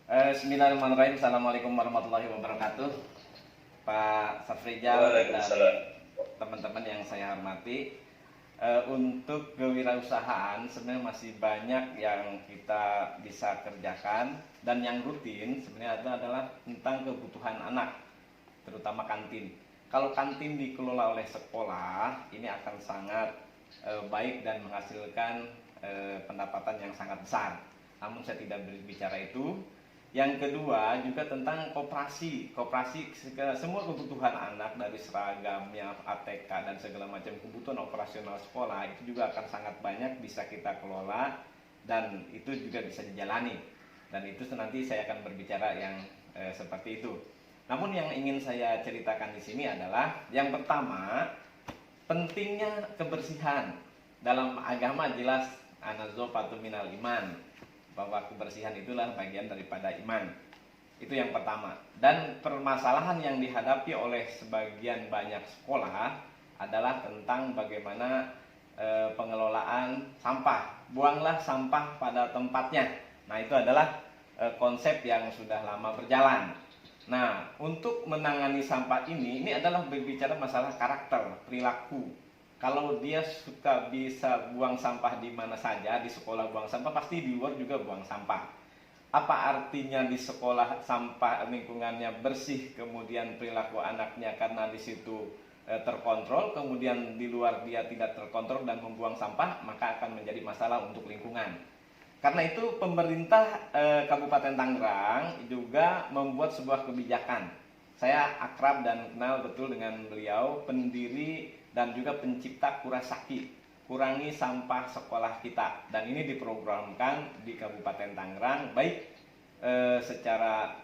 Bismillahirrahmanirrahim. Assalamualaikum warahmatullahi wabarakatuh. Pak Safrijal dan Waalaikumsalam. teman-teman yang saya hormati. Untuk kewirausahaan sebenarnya masih banyak yang kita bisa kerjakan, dan yang rutin sebenarnya adalah tentang kebutuhan anak, terutama kantin. Kalau kantin dikelola oleh sekolah, ini akan sangat baik dan menghasilkan pendapatan yang sangat besar. Namun saya tidak berbicara itu. Yang kedua juga tentang koperasi. Koperasi semua kebutuhan anak dari seragamnya, ATK dan segala macam kebutuhan operasional sekolah itu juga akan sangat banyak bisa kita kelola, dan itu juga bisa dijalani. Dan itu nanti saya akan berbicara yang seperti itu. Namun yang ingin saya ceritakan di sini adalah yang pertama, pentingnya kebersihan. Dalam agama jelas an-nazafatu minal iman, bahwa kebersihan itulah bagian daripada iman. Itu yang pertama. Dan permasalahan yang dihadapi oleh sebagian banyak sekolah adalah tentang bagaimana pengelolaan sampah. Buanglah sampah pada tempatnya. Nah, itu adalah konsep yang sudah lama berjalan. Nah, untuk menangani sampah ini adalah berbicara masalah karakter, perilaku. Kalau dia suka bisa buang sampah di mana saja, di sekolah buang sampah, pasti di luar juga buang sampah. Apa artinya di sekolah sampah lingkungannya bersih, kemudian perilaku anaknya karena di situ terkontrol, kemudian di luar dia tidak terkontrol dan membuang sampah, maka akan menjadi masalah untuk lingkungan. Karena itu pemerintah Kabupaten Tangerang juga membuat sebuah kebijakan. Saya akrab dan kenal betul dengan beliau, pendiri dan juga pencipta Kurasaki, kurangi sampah sekolah kita. Dan ini diprogramkan di Kabupaten Tangerang, baik secara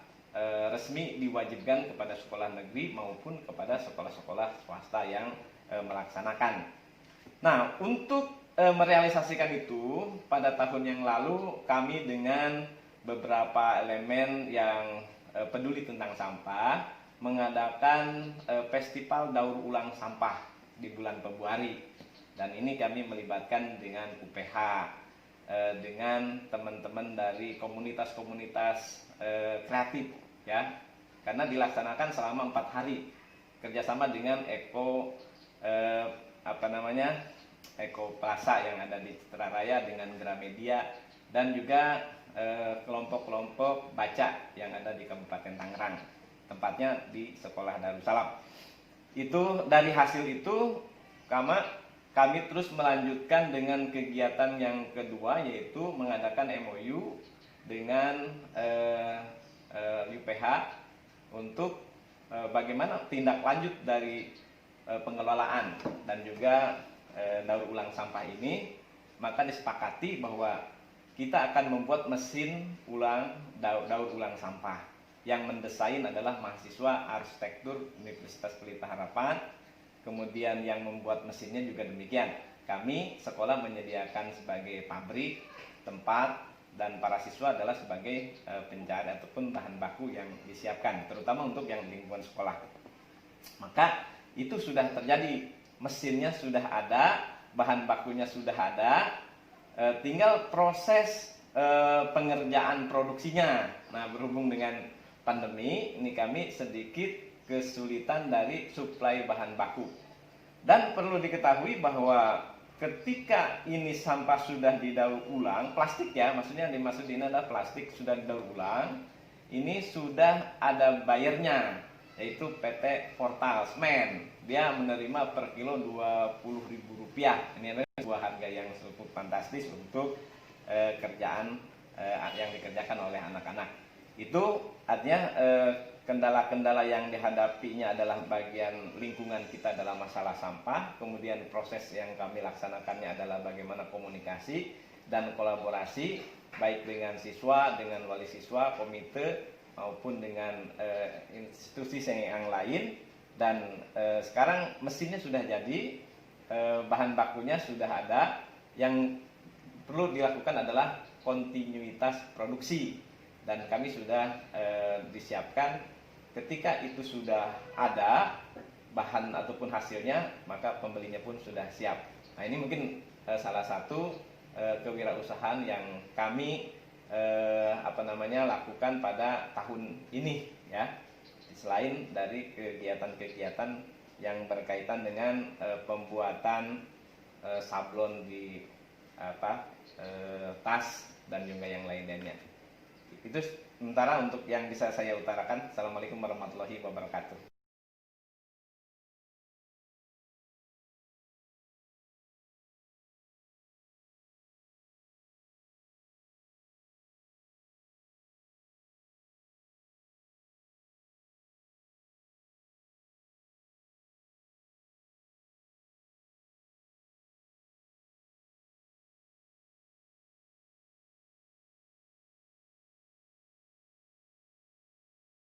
resmi diwajibkan kepada sekolah negeri maupun kepada sekolah-sekolah swasta yang melaksanakan. Nah, untuk merealisasikan itu, pada tahun yang lalu kami dengan beberapa elemen yang peduli tentang sampah mengadakan festival daur ulang sampah di bulan Februari. Dan ini kami melibatkan dengan UPH, dengan teman-teman dari komunitas-komunitas kreatif, ya, karena dilaksanakan selama 4 hari kerjasama dengan Eko Eko Plaza yang ada di Citra Raya, dengan Gramedia, dan juga kelompok-kelompok baca yang ada di Kabupaten Tangerang, tempatnya di Sekolah Darussalam. Itu dari hasil itu kami terus melanjutkan dengan kegiatan yang kedua, yaitu mengadakan MOU dengan UPH untuk bagaimana tindak lanjut dari pengelolaan dan juga daur ulang sampah ini. Maka disepakati bahwa kita akan membuat mesin daur ulang sampah. Yang mendesain adalah mahasiswa arsitektur Universitas Pelita Harapan. Kemudian yang membuat mesinnya juga demikian. Kami sekolah menyediakan sebagai pabrik, tempat, dan para siswa adalah sebagai pencari ataupun bahan baku yang disiapkan, terutama untuk yang lingkungan sekolah. Maka itu sudah terjadi, mesinnya sudah ada, bahan bakunya sudah ada, tinggal proses pengerjaan produksinya. Nah, berhubung dengan pandemi ini kami sedikit kesulitan dari suplai bahan baku. Dan perlu diketahui bahwa ketika ini sampah sudah didaur ulang, plastik ya, maksudnya yang dimaksud ini adalah plastik sudah didaur ulang, ini sudah ada bayarnya, yaitu PT Portal Semen. Dia menerima per kilo Rp20.000. Ini adalah sebuah harga yang cukup fantastis untuk kerjaan yang dikerjakan oleh anak-anak. Itu artinya kendala-kendala yang dihadapinya adalah bagian lingkungan kita dalam masalah sampah. Kemudian proses yang kami laksanakannya adalah bagaimana komunikasi dan kolaborasi baik dengan siswa, dengan wali siswa, komite, maupun dengan institusi yang lain. Dan sekarang mesinnya sudah jadi, bahan bakunya sudah ada. Yang perlu dilakukan adalah kontinuitas produksi, dan kami sudah disiapkan. Ketika itu sudah ada bahan ataupun hasilnya, maka pembelinya pun sudah siap. Nah, ini mungkin salah satu kewirausahaan yang kami lakukan pada tahun ini ya. Selain dari kegiatan-kegiatan yang berkaitan dengan pembuatan sablon di tas dan juga yang lainnya. Itu sementara untuk yang bisa saya utarakan. Assalamualaikum warahmatullahi wabarakatuh.